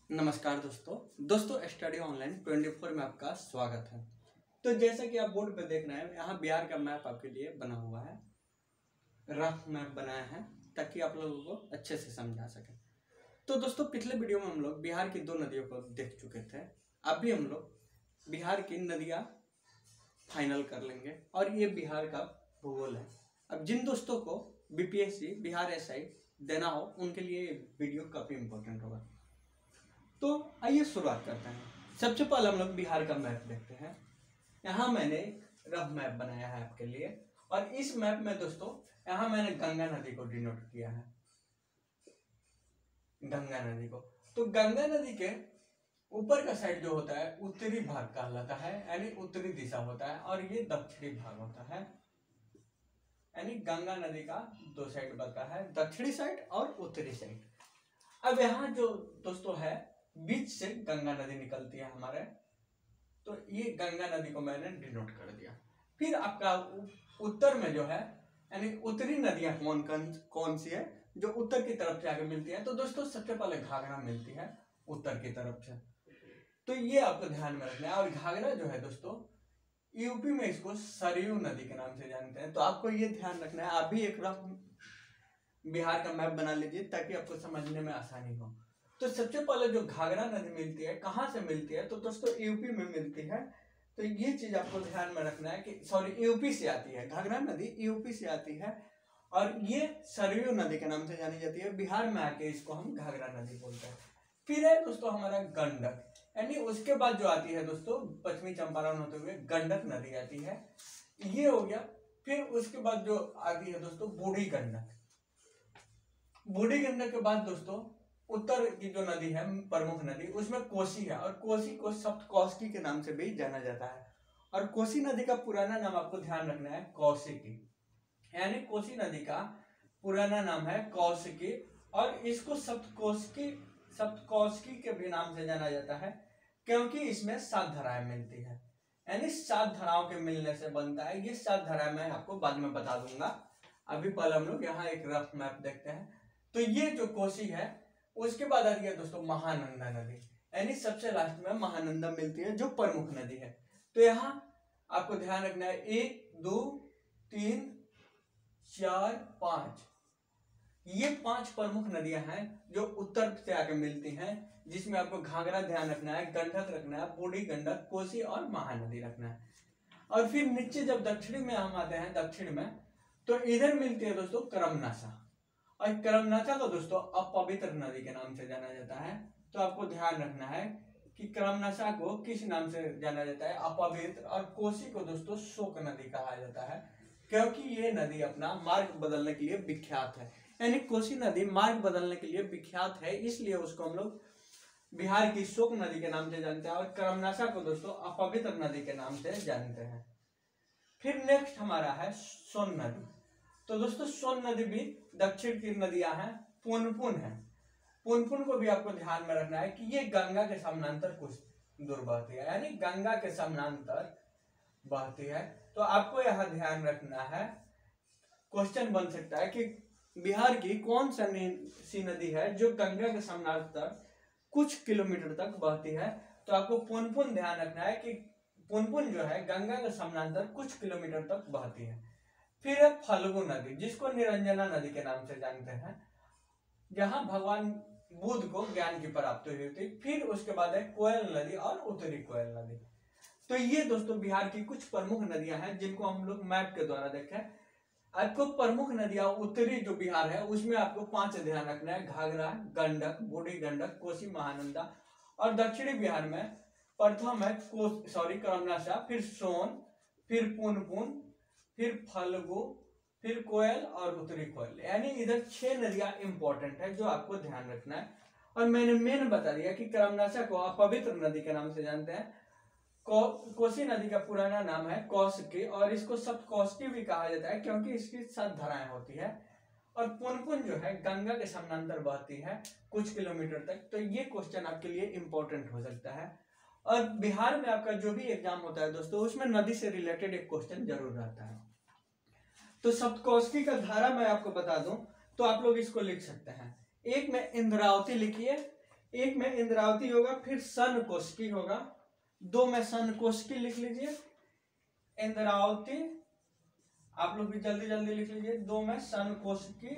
नमस्कार दोस्तों study online 24 में आपका स्वागत है। तो जैसा कि आप बोर्ड पे देख रहे हैं, यहाँ बिहार का मैप आपके लिए बना हुआ है, रफ मैप बनाया है ताकि आप लोगों को अच्छे से समझा सके। तो दोस्तों पिछले वीडियो में हम लोग बिहार की 2 नदियों को देख चुके थे। अभी हम लोग बिहार की नदियाँ फाइनल कर लेंगे और ये बिहार का भूगोल है। अब जिन दोस्तों को बीपीएससी बिहार एसआई देना हो उनके लिए ये वीडियो काफ़ी इम्पोर्टेंट होगा। तो आइए शुरुआत करते हैं। सबसे पहले हम लोग बिहार का मैप देखते हैं। यहाँ मैंने रफ मैप बनाया है आपके लिए और इस मैप में दोस्तों यहाँ मैंने गंगा नदी को डिनोट किया है, गंगा नदी को। तो गंगा नदी के ऊपर का साइड जो होता है उत्तरी भाग कहलाता है, यानी उत्तरी दिशा होता है, और ये दक्षिणी भाग होता है। यानी गंगा नदी का 2 साइड बनता है, दक्षिणी साइड और उत्तरी साइड। अब यहाँ जो दोस्तों है बीच से गंगा नदी निकलती है हमारे, तो ये गंगा नदी को मैंने डिनोट कर दिया। फिर आपका उत्तर में जो है यानी उत्तरी नदियां कौन सी है जो उत्तर की तरफ से आगे मिलती है। तो दोस्तों सबसे पहले घाघरा मिलती है उत्तर की तरफ से, तो ये आपको ध्यान में रखना है। और घाघरा जो है दोस्तों यूपी में इसको सरयू नदी के नाम से जानते हैं। तो आपको ये ध्यान रखना है। आप भी एक रफ बिहार का मैप बना लीजिए ताकि आपको समझने में आसानी हो। तो सबसे पहले जो घाघरा नदी मिलती है कहाँ से मिलती है, तो दोस्तों यूपी में मिलती है। तो ये चीज आपको ध्यान में रखना है कि सॉरी यूपी से आती है, घाघरा नदी यूपी से आती है और ये सरयू नदी के नाम से जानी जाती है। बिहार में आके इसको हम घाघरा नदी बोलते हैं। फिर है दोस्तों हमारा गंडक, यानी उसके बाद जो आती है दोस्तों पश्चिमी चंपारण होते हुए गंडक नदी आती है, ये हो गया। फिर उसके बाद जो आती है दोस्तों बूढ़ी गंडक। बूढ़ी गंडक के बाद दोस्तों उत्तर की जो नदी है प्रमुख नदी उसमें कोसी है, और कोसी को सप्तकोशी के नाम से भी जाना जाता है। और कोसी नदी का पुराना नाम आपको ध्यान रखना है कौशिकी, यानी कोसी नदी का पुराना नाम है कौशिकी, और इसको सप्तकोशी के भी नाम से जाना जाता है क्योंकि इसमें 7 धाराएं मिलती है, यानी 7 धाराओं के मिलने से बनता है। ये 7 धाराएं मैं आपको बाद में बता दूंगा। अभी पहले हम लोग यहाँ एक रफ मैप देखते हैं। तो ये जो कोसी है उसके बाद आती है दोस्तों महानंदा नदी, यानी सबसे लास्ट में महानंदा मिलती है जो प्रमुख नदी है। तो यहाँ आपको ध्यान रखना है 1 2 3 4 5, ये 5 प्रमुख नदियां हैं जो उत्तर से आके मिलती हैं, जिसमें आपको घाघरा ध्यान रखना है, गंडक रखना है, बूढ़ी गंडक, कोसी और महानदी रखना है। और फिर नीचे जब दक्षिण में हम आते हैं, दक्षिण में तो इधर मिलती है दोस्तों करमनासा, और करमनासा को दोस्तों अपवित्र नदी के नाम से जाना जाता है। तो आपको ध्यान रखना है कि करमनासा को किस नाम से जाना जाता है, अपवित्र। और कोसी को दोस्तों शोक नदी कहा जाता है क्योंकि ये नदी अपना मार्ग बदलने के लिए विख्यात है, यानी कोसी नदी मार्ग बदलने के लिए विख्यात है, इसलिए उसको हम लोग बिहार की शोक नदी के नाम से जानते हैं, और करमनासा को दोस्तों अपवित्र नदी के नाम से जानते हैं। फिर नेक्स्ट हमारा है सोन नदी। तो दोस्तों सोन नदी भी दक्षिण की नदियां हैं, पुनपुन है। पुनपुन को भी आपको ध्यान में रखना है कि ये गंगा के समानांतर कुछ दूर बहती है, यानी गंगा के समानांतर बहती है। तो आपको यह ध्यान रखना है, क्वेश्चन बन सकता है कि बिहार की कौन सी नदी है जो गंगा के समानांतर कुछ किलोमीटर तक बहती है। तो आपको पुनपुन ध्यान रखना है कि पुनपुन जो है गंगा के समानांतर कुछ किलोमीटर तक बहती है। फिर है फल्गु नदी, जिसको निरंजना नदी के नाम से जानते हैं, जहां भगवान बुद्ध को ज्ञान की प्राप्ति हुई थी। फिर उसके बाद है कोयल नदी और उत्तरी कोयल नदी। तो ये दोस्तों बिहार की कुछ प्रमुख नदियां हैं जिनको हम लोग मैप के द्वारा देखें। आपको प्रमुख नदियां उत्तरी जो बिहार है उसमें आपको 5 ध्यान रखना है, घाघरा, गंडक, बूढ़ी गंडक, कोसी, महानंदा। और दक्षिणी बिहार में प्रथम है करमनासा, फिर सोन, फिर पुनपुन, फिर फल्गु, फिर कोयल और उत्तरी कोयल, यानी इधर 6 नदियां इंपॉर्टेंट है जो आपको ध्यान रखना है। और मैंने मेन बता दिया कि करमनासा को अपवित्र नदी के नाम से जानते हैं। कोसी नदी का पुराना नाम है कौशिकी, और इसको सप्तकोशी भी कहा जाता है क्योंकि इसकी 7 धाराएं होती है। और पुनपुन जो है गंगा के समानांतर बहती है कुछ किलोमीटर तक। तो ये क्वेश्चन आपके लिए इंपॉर्टेंट हो सकता है। और बिहार में आपका जो भी एग्जाम होता है दोस्तों उसमें नदी से रिलेटेड एक क्वेश्चन जरूर रहता है। तो सप्तकोशी का धारा मैं आपको बता दूं तो आप लोग इसको लिख सकते हैं। एक में इंद्रावती लिखिए, एक में इंद्रावती होगा, फिर सन कोस्की होगा, दो में सन कोस्की लिख लीजिए, इंद्रावती आप लोग भी जल्दी जल्दी लिख लीजिए, दो में सन कोस्की,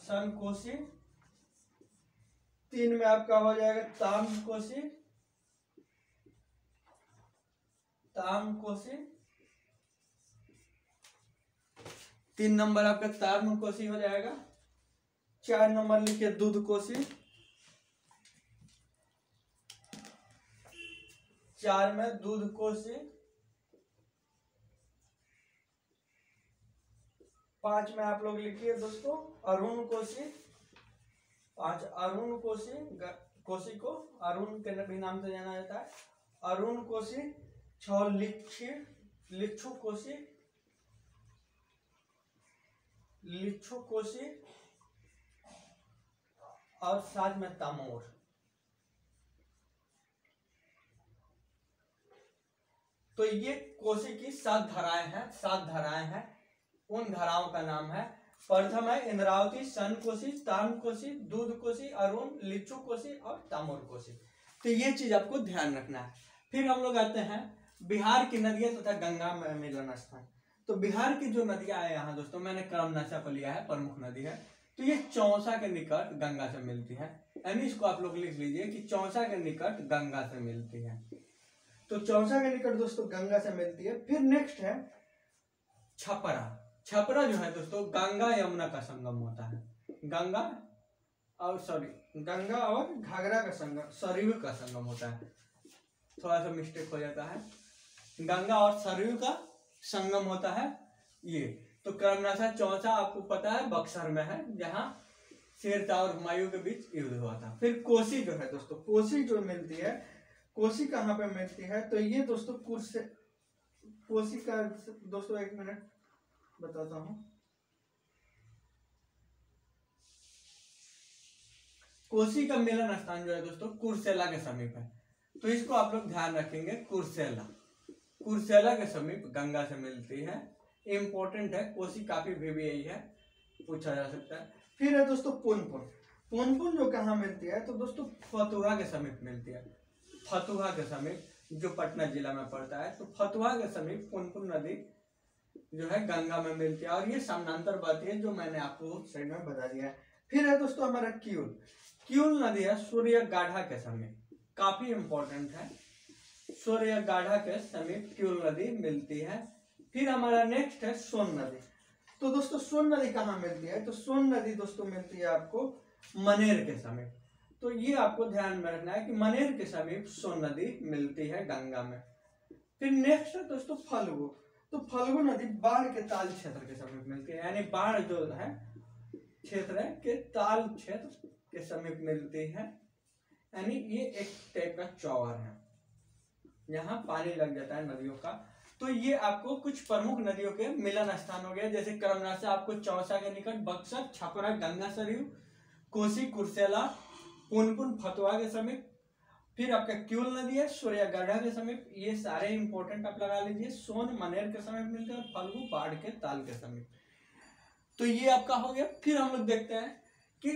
सन कोसी, तीन में आपका हो जाएगा ताम कोसी, ताम कोसी, तीन नंबर आपका ताम कोसी हो जाएगा, चार नंबर लिखिए दूध कोसी, चार में दूध कोसी, पांच में आप लोग लिखिए दोस्तों अरुण कोसी, पांच अरुण कोसी, कोसी को अरुण के भी नाम से जाना जाता है, अरुण कोसी, छह लिच्छू कोसी, लिच्छू कोसी, और साथ में तामोर। तो ये कोसी की 7 धाराएं हैं, 7 धाराएं हैं। उन धाराओं का नाम है, प्रथम है इंद्रावती, सन कोसी, ताम कोसी, दूध कोसी, अरुण, लिच्छू कोसी और तामोर कोसी। तो ये चीज आपको ध्यान रखना है। फिर हम लोग आते हैं बिहार की नदियां तथा गंगा में मिलन स्थान। तो बिहार की जो नदियां है यहाँ दोस्तों, मैंने क्रमनाशा को लिया है, प्रमुख नदी है। तो ये चौसा के निकट गंगा से मिलती है, यानी इसको आप लोग लिख लीजिए कि चौसा के निकट गंगा से मिलती है। तो चौसा के निकट दोस्तों गंगा से मिलती है। फिर नेक्स्ट है छपरा। छपरा जो है दोस्तों गंगा यमुना का संगम होता है, गंगा और घाघरा का संगम, सरयू का संगम होता है, थोड़ा सा मिस्टेक हो जाता है, गंगा और सरयू का संगम होता है ये। तो क्रमनाशा चौसा आपको पता है बक्सर में है, जहां शेरशाह और हुमायूं के बीच युद्ध हुआ था। फिर कोसी जो है दोस्तों, कोसी जो मिलती है, कोसी कहाँ पे मिलती है? तो ये दोस्तों कोसी का दोस्तों एक मिनट बताता हूं। कोसी का मिलन स्थान जो है दोस्तों कुर्सेला के समीप है। तो इसको आप लोग ध्यान रखेंगे, कुर्सेला, कुर्सेला के समीप गंगा से मिलती है, इंपॉर्टेंट है। कोसी काफी VVI है, पूछा जा सकता है। फिर है दोस्तों पुनपुन। पुनपुन जो कहाँ मिलती है? तो दोस्तों फतुहा के समीप मिलती है, फतुहा के समीप, जो पटना जिला में पड़ता है। तो फतुहा के समीप पुनपुन नदी जो है गंगा में मिलती है, और ये समानांतर बहती है, जो मैंने आपको साइड में बता दिया है। फिर है दोस्तों हमारा किउल। किउल नदी है सूर्य गाढ़ा के समीप, काफी इंपॉर्टेंट है, सूर्य गाढ़ा के समीप किउल नदी मिलती है। फिर हमारा नेक्स्ट है सोन नदी। तो दोस्तों सोन नदी कहाँ मिलती है? तो सोन नदी दोस्तों मिलती है आपको मनेर के समीप। तो ये आपको ध्यान में रखना है कि मनेर के समीप सोन नदी मिलती है गंगा में। फिर नेक्स्ट है दोस्तों फल्गु। तो फल्गु नदी बाढ़ के ताल क्षेत्र के समीप मिलती है, यानी बाढ़ जो है क्षेत्र है के ताल क्षेत्र के समीप मिलती है, यानी ये एक टाइप का चौवर है, यहाँ पानी लग जाता है नदियों का। तो ये आपको कुछ प्रमुख नदियों के मिलन स्थान हो गए, जैसे क्रमनाशा आपको चौसा के निकट बक्सर, छपरा गंगा सरयू, कोसी कुर्सेला, पुनपुन फतुहा के समीप। फिर आपका क्यूल नदी है सूर्यगढ़ा के समीप, ये सारे इंपॉर्टेंट आप लगा लीजिए। सोन मनेर के समीप मिलते हैं, फल्गु बाढ़ के ताल के समीप। तो ये आपका हो गया। फिर हम लोग देखते हैं कि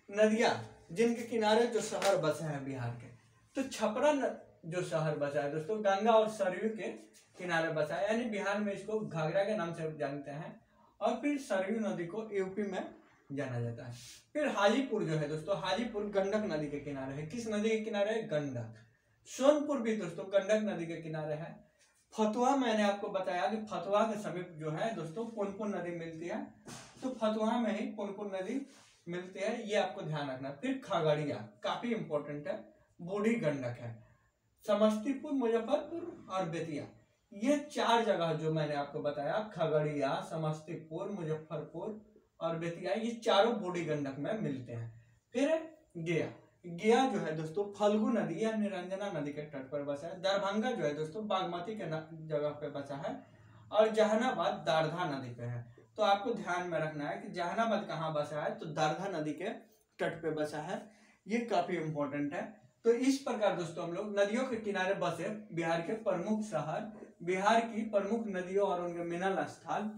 नदियां जिनके किनारे जो शहर बसे हैं बिहार के। तो छपरा जो शहर बसा है दोस्तों गंगा और सरयू के किनारे बसा है, यानी बिहार में इसको घाघरा के नाम से जानते हैं, और फिर सरयू नदी को यूपी में जाना जाता है। फिर हाजीपुर जो है दोस्तों, हाजीपुर गंडक नदी के किनारे है। किस नदी के किनारे है? गंडक। सोनपुर भी दोस्तों गंडक नदी के किनारे है। फतुहा मैंने आपको बताया कि फतुहा के समीप जो है दोस्तों पुनपुन नदी मिलती है, तो फतुहा में ही पुनपुन नदी मिलती है, ये आपको ध्यान रखना। फिर खगड़िया काफी इंपॉर्टेंट है, बूढ़ी गंडक है। समस्तीपुर, मुजफ्फरपुर और बेतिया, ये 4 जगह जो मैंने आपको बताया, खगड़िया, समस्तीपुर, मुजफ्फरपुर और बेतिया, ये चारों बूढ़ी गंडक में मिलते हैं। फिर गया। गया जो है दोस्तों फल्गु नदी या निरंजना नदी के तट पर बसा है। दरभंगा जो है दोस्तों बागमती के जगह पे बसा है, और जहानाबाद दारधा नदी पे है। तो आपको ध्यान में रखना है कि जहानाबाद कहाँ बसा है? तो दारधा नदी के तट पे बसा है, ये काफी इंपॉर्टेंट है। तो इस प्रकार दोस्तों हम लोग नदियों के किनारे बसे बिहार के प्रमुख शहर, बिहार की प्रमुख नदियों और उनके मिलन स्थल,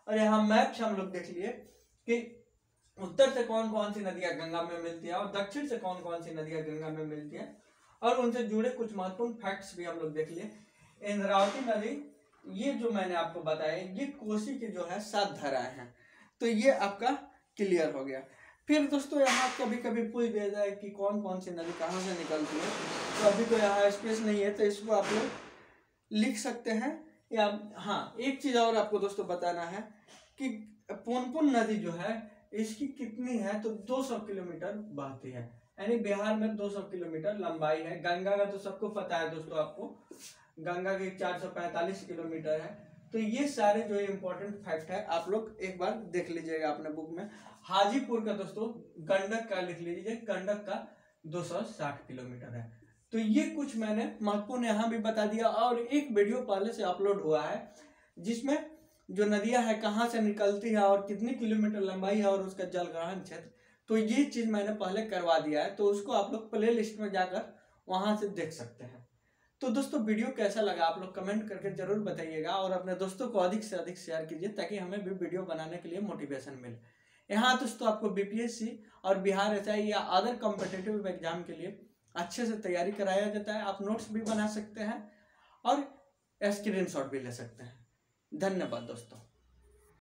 और यहाँ मैप से हम लोग देख लिए कि उत्तर से कौन कौन सी नदियां गंगा में मिलती है और दक्षिण से कौन कौन सी नदियां गंगा में मिलती है, और उनसे जुड़े कुछ महत्वपूर्ण फैक्ट्स भी हम लोग देख लिए। इंद्रावती नदी, ये जो मैंने आपको बताया, ये कोसी की जो है 7 धाराएं हैं। तो ये आपका क्लियर हो गया। फिर दोस्तों यहाँ कभी कभी पूछ दिया जाए कि कौन कौन सी नदी कहाँ से निकलती है, तो अभी तो यहाँ स्पेस नहीं है, तो इसको आप लोग लिख सकते हैं। या हाँ, एक चीज और आपको दोस्तों बताना है कि पुनपुन नदी जो है इसकी कितनी है, तो 200 किलोमीटर बहती है, यानी बिहार में 200 किलोमीटर लंबाई है। गंगा का तो सबको पता है दोस्तों, आपको गंगा की 445 किलोमीटर है। तो ये सारे जो इम्पोर्टेंट फैक्ट है आप लोग एक बार देख लीजिएगा अपने बुक में। हाजीपुर का दोस्तों गंडक का लिख लीजिए, गंडक का 260 किलोमीटर है। तो ये कुछ मैंने महत्वपूर्ण यहाँ भी बता दिया। और एक वीडियो पहले से अपलोड हुआ है जिसमें जो नदियां है कहाँ से निकलती है और कितनी किलोमीटर लंबाई है और उसका जल ग्रहण क्षेत्र, तो ये चीज मैंने पहले करवा दिया है, तो उसको आप लोग प्ले लिस्ट में जाकर वहां से देख सकते हैं। तो दोस्तों वीडियो कैसा लगा आप लोग कमेंट करके जरूर बताइएगा, और अपने दोस्तों को अधिक से अधिक शेयर कीजिए ताकि हमें भी वीडियो बनाने के लिए मोटिवेशन मिले। यहाँ दोस्तों आपको बीपीएससी और बिहार एसआई या अदर कॉम्पिटिटिव एग्जाम के लिए अच्छे से तैयारी कराया जाता है। आप नोट्स भी बना सकते हैं और स्क्रीनशॉट भी ले सकते हैं। धन्यवाद दोस्तों।